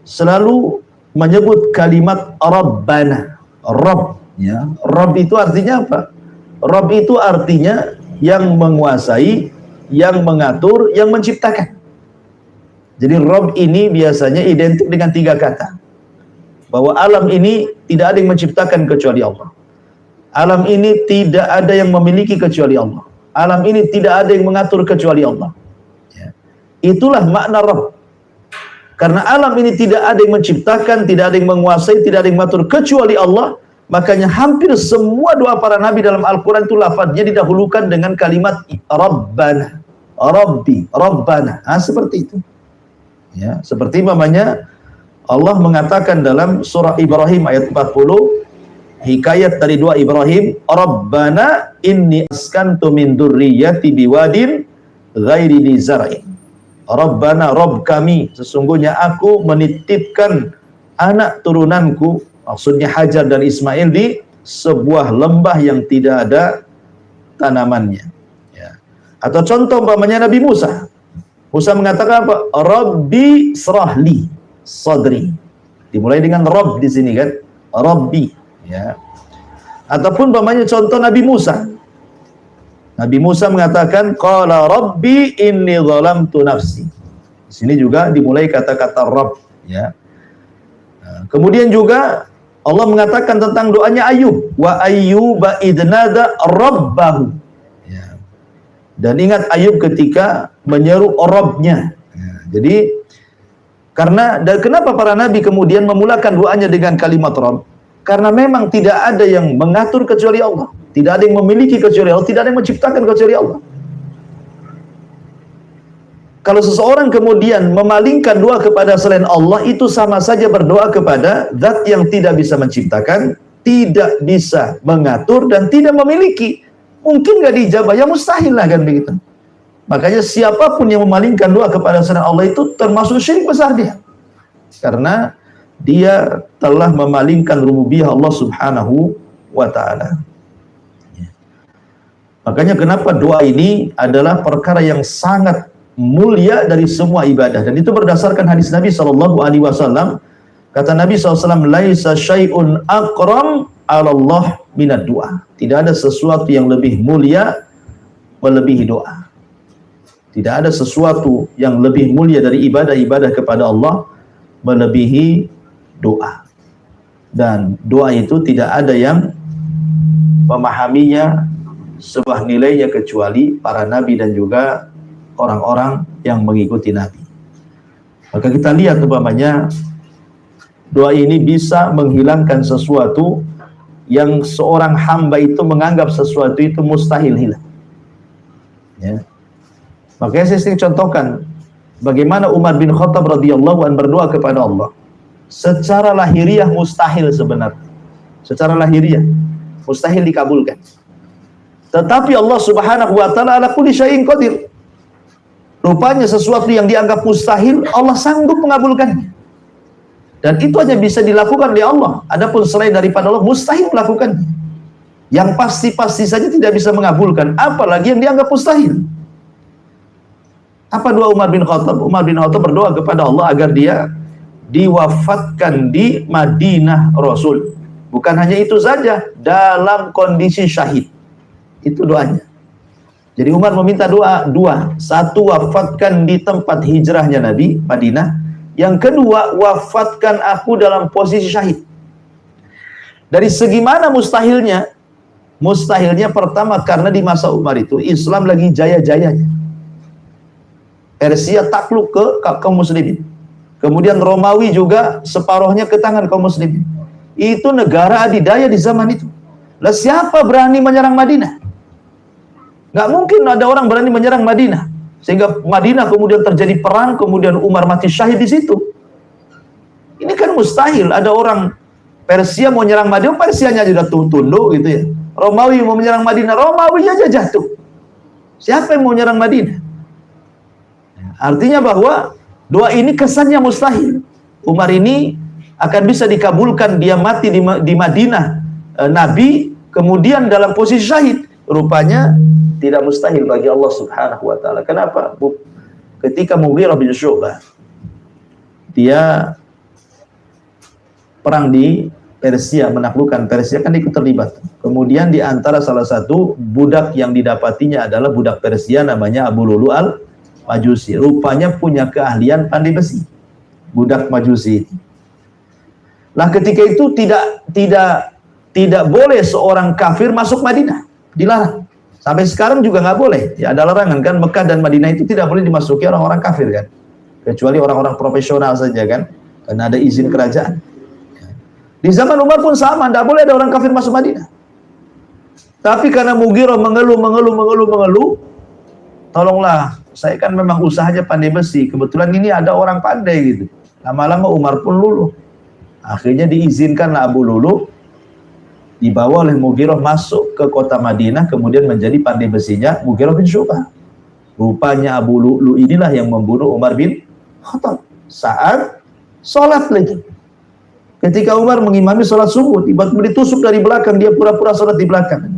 selalu menyebut kalimat Rabbana. Rabb, ya. Rabb itu artinya apa? Rabb itu artinya yang menguasai, yang mengatur, yang menciptakan. Jadi Rabb ini biasanya identik dengan 3 kata. Bahwa alam ini tidak ada yang menciptakan kecuali Allah. Alam ini tidak ada yang memiliki kecuali Allah. Alam ini tidak ada yang mengatur kecuali Allah. Ya. Itulah makna Rabb. Karena alam ini tidak ada yang menciptakan, tidak ada yang menguasai, tidak ada yang mengatur kecuali Allah. Makanya hampir semua doa para nabi dalam Al-Quran itu lafadznya didahulukan dengan kalimat Rabbana, Rabbi, Rabbana. Seperti itu. Ya, seperti namanya Allah mengatakan dalam surah Ibrahim ayat 40, hikayat dari doa Ibrahim, Rabbana inni askantu min dzurriyyati biwadin ghairi dzi zar'in. Rabbana, Rabb kami, sesungguhnya aku menitipkan anak turunanku, maksudnya Hajar dan Ismail, di sebuah lembah yang tidak ada tanamannya. Ya. Atau contoh umpamanya Nabi Musa. Musa mengatakan apa? Rabbi srahli sadri. Dimulai dengan Rabb di sini kan? Rabbi, ya. Ataupun umpamanya contoh Nabi Musa. Nabi Musa mengatakan qala rabbi inni zalamtu nafsi. Di sini juga dimulai kata-kata Rabb, ya. Nah, kemudian juga Allah mengatakan tentang doanya Ayub, wa ayyuba idnada rabbahu. Ya. Dan ingat Ayub ketika menyeru Rabbnya. Ya. Jadi karena dan kenapa para nabi kemudian memulakan doanya dengan kalimat Rabb? Karena memang tidak ada yang mengatur kecuali Allah. Tidak ada yang memiliki kecuali Allah. Tidak ada yang menciptakan kecuali Allah. Kalau seseorang kemudian memalingkan doa kepada selain Allah, itu sama saja berdoa kepada zat yang tidak bisa menciptakan, tidak bisa mengatur, dan tidak memiliki. Mungkin gak dijabah? Ya mustahil lah kan begitu. Makanya siapapun yang memalingkan doa kepada selain Allah itu termasuk syirik besar dia. Karena dia telah memalingkan rububiyah Allah Subhanahu wa ta'ala. Makanya kenapa doa ini adalah perkara yang sangat mulia dari semua ibadah, dan itu berdasarkan hadis Nabi SAW. Kata Nabi SAW, laisa syai'un akram 'ala Allah minad du'a. Tidak ada sesuatu yang lebih mulia melebihi doa. Tidak ada sesuatu yang lebih mulia dari ibadah-ibadah kepada Allah melebihi doa. Dan doa itu tidak ada yang memahaminya sebuah nilainya kecuali para nabi dan juga orang-orang yang mengikuti nabi. Maka kita lihat umpamanya doa ini bisa menghilangkan sesuatu yang seorang hamba itu menganggap sesuatu itu mustahil hilang. Ya. Makanya saya sering contohkan bagaimana Umar bin Khattab radhiyallahu anhu berdoa kepada Allah. Secara lahiriah mustahil sebenarnya. Secara lahiriah mustahil dikabulkan. Tetapi Allah Subhanahu wa taala ala kulli syai'in qadir. Rupanya sesuatu yang dianggap mustahil, Allah sanggup mengabulkannya. Dan itu hanya bisa dilakukan oleh Allah. Adapun selain daripada Allah, mustahil melakukannya. Yang pasti-pasti saja tidak bisa mengabulkan, apalagi yang dianggap mustahil. Apa doa Umar bin Khattab? Umar bin Khattab berdoa kepada Allah agar dia diwafatkan di Madinah Rasul. Bukan hanya itu saja, dalam kondisi syahid. Itu doanya. Jadi Umar meminta doa dua. Satu, wafatkan di tempat hijrahnya Nabi, Madinah. Yang kedua, wafatkan aku dalam posisi syahid. Dari segi mana mustahilnya? Mustahilnya pertama karena di masa Umar itu Islam lagi jaya-jayanya. Persia takluk ke kaum muslimin. Kemudian Romawi juga separuhnya ke tangan kaum muslimin. Itu negara adidaya di zaman itu. Lah siapa berani menyerang Madinah? Nggak mungkin ada orang berani menyerang Madinah. Sehingga Madinah kemudian terjadi perang, kemudian Umar mati syahid di situ. Ini kan mustahil. Ada orang Persia mau menyerang Madinah, Persianya sudah tunduk gitu ya. Romawi mau menyerang Madinah, Romawi aja jatuh. Siapa yang mau menyerang Madinah? Artinya bahwa doa ini kesannya mustahil. Umar ini akan bisa dikabulkan, dia mati di Madinah Nabi, kemudian dalam posisi syahid. rupanya tidak mustahil bagi Allah Subhanahu wa taala. Kenapa? Ketika Mughirah bin Syu'bah dia perang di Persia, menaklukkan Persia, kan ikut terlibat. Kemudian di antara salah satu budak yang didapatinya adalah budak Persia namanya Abu Lulu al-Majusi. Rupanya punya keahlian pandai besi. Budak Majusi. Nah, ketika itu tidak boleh seorang kafir masuk Madinah. Dilarang. Sampai sekarang juga nggak boleh. Ya, ada larangan kan, Mekah dan Madinah itu tidak boleh dimasuki orang-orang kafir kan. Kecuali orang-orang profesional saja kan. Karena ada izin kerajaan. Di zaman Umar pun sama, tidak boleh ada orang kafir masuk Madinah. Tapi karena Mughirah mengeluh, tolonglah, saya kan memang usahanya pandai besi, kebetulan ini ada orang pandai gitu. Lama-lama Umar pun luluh. Akhirnya diizinkanlah Abu Lulu, dibawa oleh Mughirah masuk ke kota Madinah, kemudian menjadi pandai besinya Mughirah bin Syu'bah. Rupanya Abu Lulu inilah yang membunuh Umar bin Khattab saat sholat lagi. Ketika Umar mengimami sholat subuh, tiba-tiba ditusuk dari belakang, dia pura-pura sholat di belakang.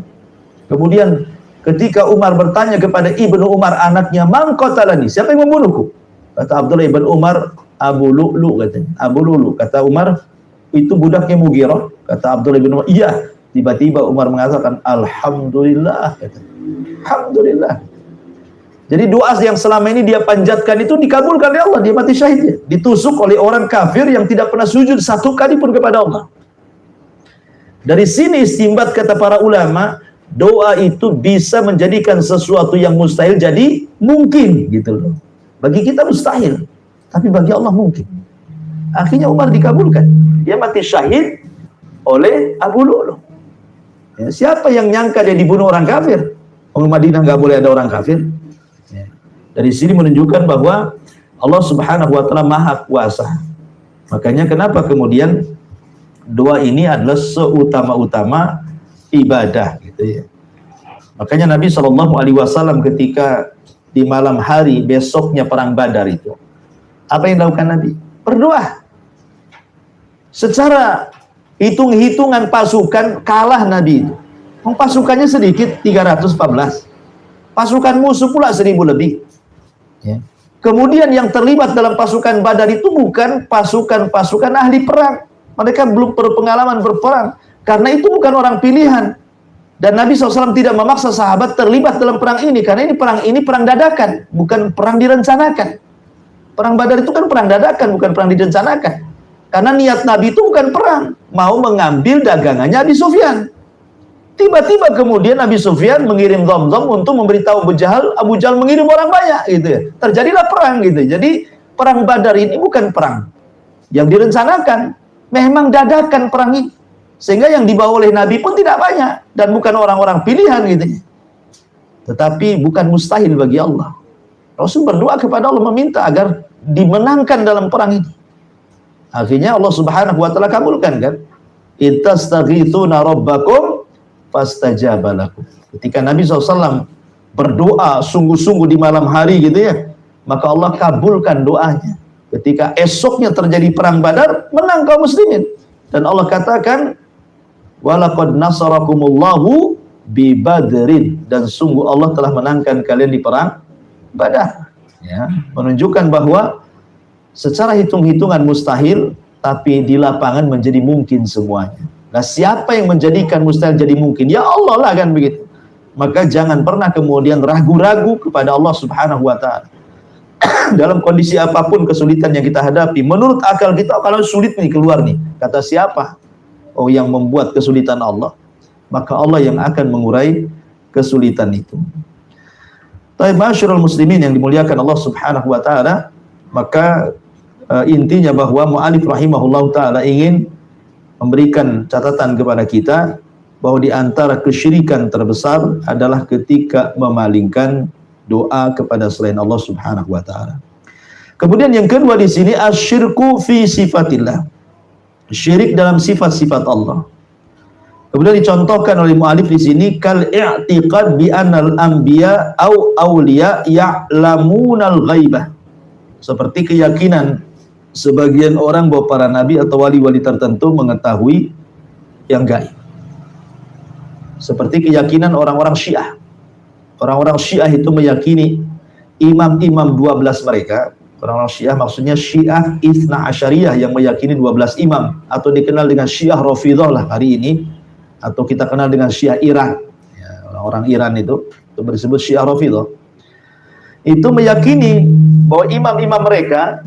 Kemudian ketika Umar bertanya kepada Ibnu Umar anaknya, "Man qatalani?" Siapa yang membunuhku? Kata Abdullah ibn Umar, Abu Lu'lu katanya. Abu Lu'lu. Kata Umar, itu budaknya Mughirah. Kata Abdullah ibn Umar, iya. Tiba-tiba Umar mengatakan, Alhamdulillah. Katanya. Alhamdulillah. Jadi doa yang selama ini dia panjatkan itu dikabulkan oleh Allah, dia mati syahid. Ditusuk oleh orang kafir yang tidak pernah sujud satu kali pun kepada Allah. Dari sini istimbat kata para ulama, doa itu bisa menjadikan sesuatu yang mustahil jadi mungkin gitu loh. Bagi kita mustahil, tapi bagi Allah mungkin. Akhirnya Umar dikabulkan. Dia mati syahid oleh Abu Lu'lu. Ya, siapa yang nyangka dia dibunuh orang kafir? Orang Madinah nggak boleh ada orang kafir. Dari sini menunjukkan bahwa Allah Subhanahu wa taala Maha Kuasa. Makanya kenapa kemudian doa ini adalah seutama-utama ibadah gitu ya. Makanya Nabi SAW ketika di malam hari besoknya perang Badar itu, apa yang dilakukan Nabi? Berdoa. Secara hitung-hitungan pasukan kalah Nabi itu. Pasukannya sedikit 314. Pasukan musuh pula 1000 lebih. Ya. Kemudian yang terlibat dalam pasukan Badar itu bukan pasukan-pasukan ahli perang. Mereka belum berpengalaman berperang. Karena itu bukan orang pilihan. Dan Nabi SAW tidak memaksa sahabat terlibat dalam perang ini. Karena ini perang dadakan. Bukan perang direncanakan. Perang Badar itu kan perang dadakan, bukan perang direncanakan. Karena niat Nabi itu bukan perang. Mau mengambil dagangannya Abi Sufyan. Tiba-tiba kemudian Abi Sufyan mengirim Dhamdham untuk memberitahu Abu Jahal mengirim orang banyak gitu ya. Terjadilah perang gitu. Jadi perang Badar ini bukan perang yang direncanakan, memang dadakan perang ini. Sehingga yang dibawa oleh Nabi pun tidak banyak dan bukan orang-orang pilihan gitu. Tetapi bukan mustahil bagi Allah. Rasul berdoa kepada Allah meminta agar dimenangkan dalam perang ini. Akhirnya Allah Subhanahu wa taala kabulkan kan. Ittastaghitsuna rabbakum fastajaba lakum. Ketika Nabi SAW berdoa sungguh-sungguh di malam hari gitu ya, maka Allah kabulkan doanya. Ketika esoknya terjadi perang Badar, menang kaum muslimin. Dan Allah katakan, walaqad nasarakumullahu bi Badrin, dan sungguh Allah telah menangkan kalian di perang Badar. Ya, menunjukkan bahwa secara hitung-hitungan mustahil, tapi di lapangan menjadi mungkin semuanya. Nah, siapa yang menjadikan mustahil jadi mungkin? Ya Allah lah kan begitu. Maka jangan pernah kemudian ragu-ragu kepada Allah Subhanahu wa taala. Dalam kondisi apapun kesulitan yang kita hadapi, menurut akal kita kalau sulit nih keluar nih, kata siapa? Oh, yang membuat kesulitan Allah. Maka Allah yang akan mengurai kesulitan itu. Tapi masyarul muslimin yang dimuliakan Allah Subhanahu wa taala, maka intinya bahwa mu'alif rahimahullah taala ingin memberikan catatan kepada kita bahwa di antara kesyirikan terbesar adalah ketika memalingkan doa kepada selain Allah Subhanahu wa taala. Kemudian yang kedua di sini asyirku fi sifatillah. Syirik dalam sifat-sifat Allah. Kemudian dicontohkan oleh mu'alif di sini kal i'tiqad bi anal anbiya au auliya ya'lamunal ghaibah. Seperti keyakinan sebagian orang bahwa para nabi atau wali-wali tertentu mengetahui yang gaib. Seperti keyakinan orang-orang Syiah. Orang-orang Syiah itu meyakini imam-imam 12 mereka. Orang-orang Syiah maksudnya Syiah Itsna Asyariyah yang meyakini 12 imam, atau dikenal dengan Syiah Rafidhah lah hari ini, atau kita kenal dengan Syiah Iran. Ya, orang-orang Iran itu disebut Syiah Rafidhah. Itu meyakini bahwa imam-imam mereka,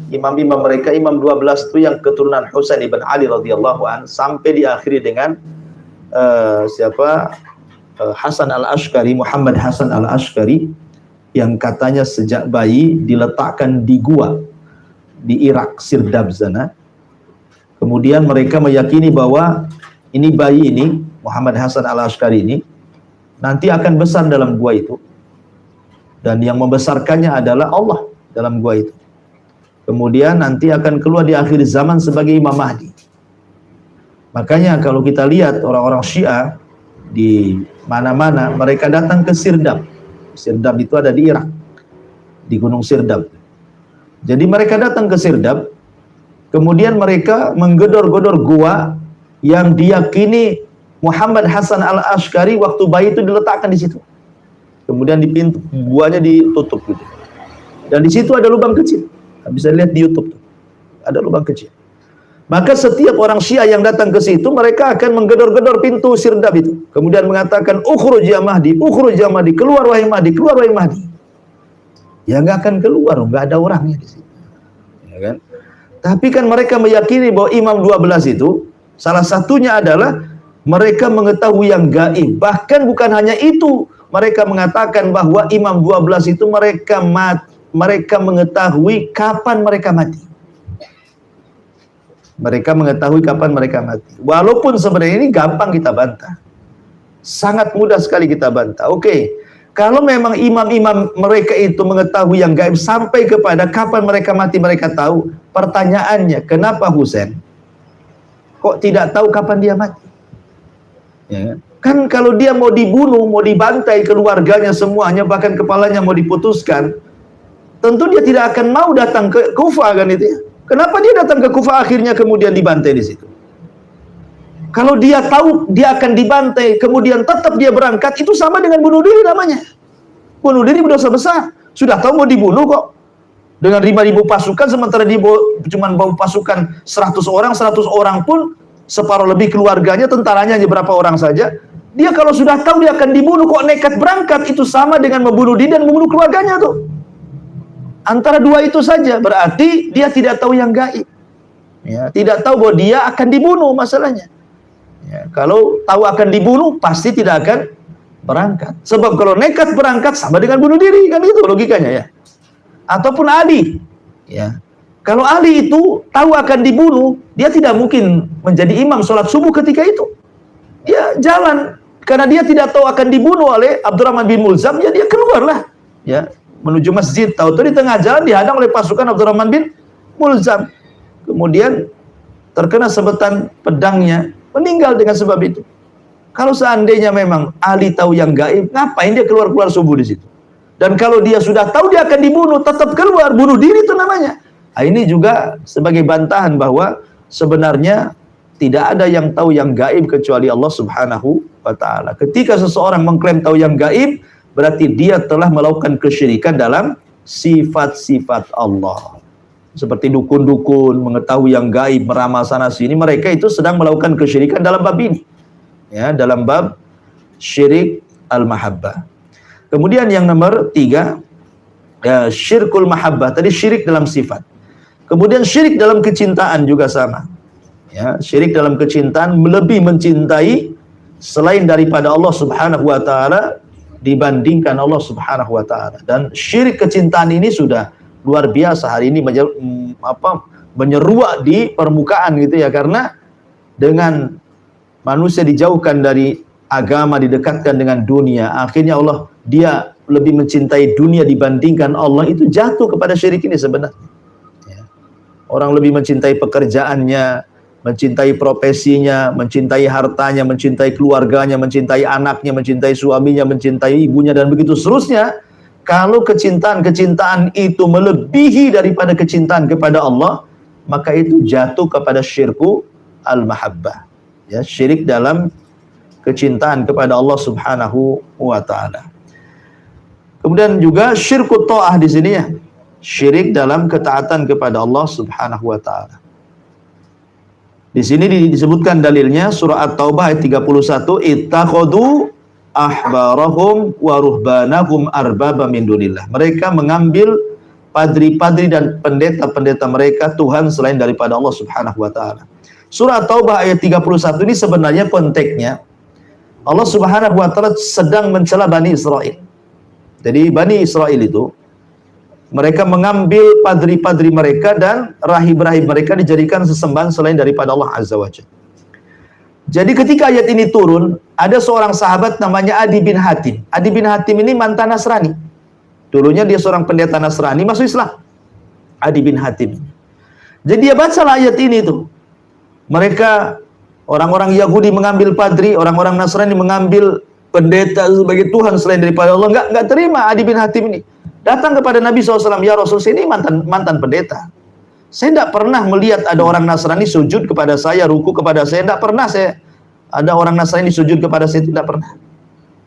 imam 12 itu yang keturunan Husain ibn Ali radhiyallahu an, sampai diakhiri dengan Hasan al-Ashqari, Muhammad Hasan al-Ashqari, yang katanya sejak bayi diletakkan di gua di Irak, Sirdab sana. Kemudian mereka meyakini bahwa ini bayi ini, Muhammad Hasan al-Ashqari ini, nanti akan besar dalam gua itu. Dan yang membesarkannya adalah Allah dalam gua itu. Kemudian nanti akan keluar di akhir zaman sebagai Imam Mahdi. Makanya kalau kita lihat orang-orang Syiah di mana-mana, mereka datang ke Sirdab. Sirdab itu ada di Irak, di Gunung Sirdab. Jadi mereka datang ke Sirdab, kemudian mereka menggedor-gedor gua yang diyakini Muhammad Hasan al-Ashqari waktu bayi itu diletakkan di situ. Kemudian di pintu guanya ditutup gitu. Dan di situ ada lubang kecil. Bisa lihat di YouTube tuh. Ada lubang kecil. Maka setiap orang Syiah yang datang ke situ, mereka akan menggedor-gedor pintu Sirdab itu. Kemudian mengatakan, ukhruj ya Mahdi, ukhruj ya Mahdi, keluar wahai Mahdi, keluar wahai Mahdi. Ya nggak akan keluar, nggak ada orangnya di situ. Ya kan? Tapi kan mereka meyakini bahwa Imam 12 itu, salah satunya adalah mereka mengetahui yang gaib. Bahkan bukan hanya itu, mereka mengatakan bahwa Imam 12 itu mereka mengetahui kapan mereka mati. Mereka mengetahui kapan mereka mati. Walaupun sebenarnya ini gampang kita bantah. Sangat mudah sekali kita bantah. Oke, kalau memang imam-imam mereka itu mengetahui yang gaib sampai kepada kapan mereka mati mereka tahu. Pertanyaannya, kenapa Husain kok tidak tahu kapan dia mati? Ya, kan kalau dia mau dibunuh, mau dibantai keluarganya semuanya, bahkan kepalanya mau diputuskan, tentu dia tidak akan mau datang ke Kufah kan itu ya. Kenapa dia datang ke Kufah akhirnya kemudian dibantai di situ? Kalau dia tahu dia akan dibantai, kemudian tetap dia berangkat, itu sama dengan bunuh diri namanya. Bunuh diri berdosa besar. Sudah tahu mau dibunuh kok. Dengan 5.000 pasukan, sementara dia cuma bawa pasukan 100 orang pun separuh lebih keluarganya, tentaranya hanya berapa orang saja. Dia kalau sudah tahu dia akan dibunuh, kok nekat berangkat, itu sama dengan membunuh diri dan membunuh keluarganya tuh. Antara dua itu saja, berarti dia tidak tahu yang gaib. Ya, tidak tahu bahwa dia akan dibunuh masalahnya. Ya, kalau tahu akan dibunuh, pasti tidak akan berangkat. Sebab kalau nekat berangkat sama dengan bunuh diri, kan itu logikanya ya. Ataupun Ali. Ya. Kalau Ali itu tahu akan dibunuh, dia tidak mungkin menjadi imam sholat subuh ketika itu. Dia jalan, karena dia tidak tahu akan dibunuh oleh Abdurrahman bin Mulzam, ya dia keluarlah. Ya. Menuju masjid, tahu-tahu di tengah jalan dihadang oleh pasukan Abdurrahman bin Mulzam. Kemudian terkena sebetan pedangnya, meninggal dengan sebab itu. Kalau seandainya memang Ali tahu yang gaib, ngapain dia keluar-keluar subuh di situ? Dan kalau dia sudah tahu dia akan dibunuh, tetap keluar, bunuh diri itu namanya. Nah, ini juga sebagai bantahan bahwa sebenarnya tidak ada yang tahu yang gaib kecuali Allah Subhanahu wa Ta'ala. Ketika seseorang mengklaim tahu yang gaib, berarti dia telah melakukan kesyirikan dalam sifat-sifat Allah. Seperti dukun-dukun, mengetahui yang gaib, meramal sana sini, mereka itu sedang melakukan kesyirikan dalam bab ini. Ya, dalam bab syirik al-mahabbah. Kemudian yang nomor 3, ya, syirkul mahabbah. Tadi syirik dalam sifat. Kemudian syirik dalam kecintaan juga sama. Ya, syirik dalam kecintaan lebih mencintai selain daripada Allah Subhanahu wa Ta'ala dibandingkan Allah Subhanahu wa Ta'ala. Dan syirik kecintaan ini sudah luar biasa hari ini menyeruak di permukaan gitu ya, karena dengan manusia dijauhkan dari agama, didekatkan dengan dunia, akhirnya dia lebih mencintai dunia dibandingkan Allah, itu jatuh kepada syirik ini sebenarnya. Ya. Orang lebih mencintai pekerjaannya, mencintai profesinya, mencintai hartanya, mencintai keluarganya, mencintai anaknya, mencintai suaminya, mencintai ibunya, dan begitu seterusnya. Kalau kecintaan itu melebihi daripada kecintaan kepada Allah, maka itu jatuh kepada syirku al-mahabbah. Ya, syirik dalam kecintaan kepada Allah Subhanahu wa taala. Kemudian juga syirkut ta'ah di sini ya. Syirik dalam ketaatan kepada Allah Subhanahu wa taala. Di sini disebutkan dalilnya surah At-Taubah ayat 31, ittakhadhu ahbarahum wa ruhbanahum arbaba min dunillah. Mereka mengambil padri-padri dan pendeta-pendeta mereka Tuhan selain daripada Allah Subhanahu wa taala. Surah At-Taubah ayat 31 ini sebenarnya konteksnya Allah Subhanahu wa taala sedang mencela Bani Israel. Jadi Bani Israel itu mereka mengambil padri-padri mereka dan rahib-rahib mereka dijadikan sesembahan selain daripada Allah Azza wa Jalla. Jadi ketika ayat ini turun, ada seorang sahabat namanya Adi bin Hatim. Adi bin Hatim ini mantan Nasrani. Dulunya dia seorang pendeta Nasrani masuk Islam. Adi bin Hatim. Jadi dia bacalah ayat ini tuh. Mereka orang-orang Yahudi mengambil padri, orang-orang Nasrani mengambil pendeta sebagai Tuhan selain daripada Allah. Enggak terima Adi bin Hatim ini. Datang kepada Nabi SAW, ya Rasul, saya ini mantan pendeta. Saya tidak pernah melihat ada orang Nasrani sujud kepada saya, ruku kepada saya. Tidak pernah ada orang Nasrani sujud kepada saya, tidak pernah.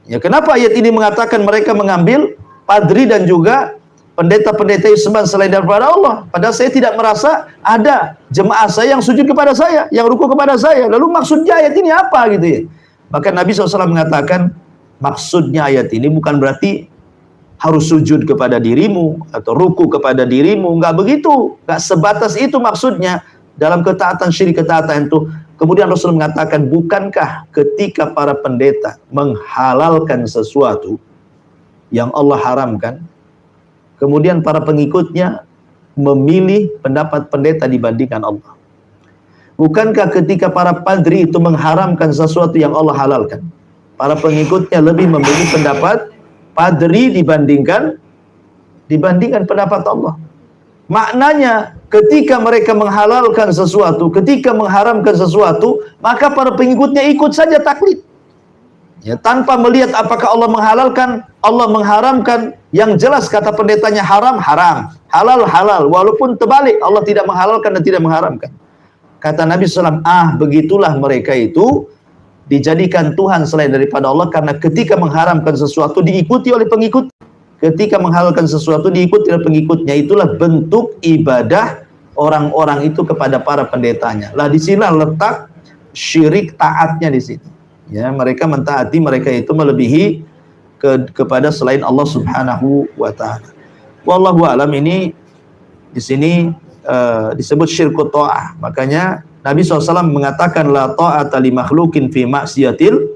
Ya, kenapa ayat ini mengatakan mereka mengambil padri dan juga pendeta-pendeta yang sembah selain daripada Allah? Padahal saya tidak merasa ada jemaah saya yang sujud kepada saya, yang ruku kepada saya. Lalu maksudnya ayat ini apa gitu ya? Maka Nabi SAW mengatakan, maksudnya ayat ini bukan berarti harus sujud kepada dirimu atau ruku kepada dirimu, enggak begitu, enggak sebatas itu maksudnya dalam ketaatan syirik ketaatan itu. Kemudian Rasul mengatakan, bukankah ketika para pendeta menghalalkan sesuatu yang Allah haramkan, kemudian para pengikutnya memilih pendapat pendeta dibandingkan Allah? Bukankah ketika para padri itu mengharamkan sesuatu yang Allah halalkan, para pengikutnya lebih memilih pendapat padri dibandingkan pendapat Allah? Maknanya ketika mereka menghalalkan sesuatu, ketika mengharamkan sesuatu, maka para pengikutnya ikut saja taklid. Ya, tanpa melihat apakah Allah menghalalkan, Allah mengharamkan. Yang jelas kata pendetanya haram, haram, halal, halal. Walaupun terbalik, Allah tidak menghalalkan dan tidak mengharamkan. Kata Nabi SAW, begitulah mereka itu dijadikan Tuhan selain daripada Allah, karena ketika mengharamkan sesuatu diikuti oleh pengikut, ketika menghalalkan sesuatu diikuti oleh pengikutnya. Itulah bentuk ibadah orang-orang itu kepada para pendetanya. Lah disinilah letak syirik taatnya di sini. Ya, mereka mentaati, mereka itu melebihi kepada selain Allah Subhanahu wa taala. Wallahu alam, ini di sini disebut syirkut ta'ah. Makanya Nabi SAW mengatakan la ta'ata li makhlukin fi maksiatil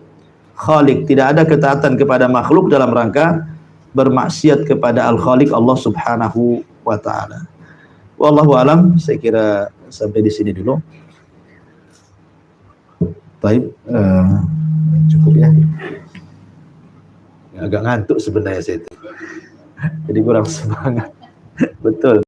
khaliq. Tidak ada ketaatan kepada makhluk dalam rangka bermaksiat kepada al-khaliq Allah Subhanahu wa taala. Wallahu alam, saya kira sampai di sini dulu. Baik, cukup ya. Agak ngantuk sebenarnya saya itu. Jadi kurang semangat. Betul.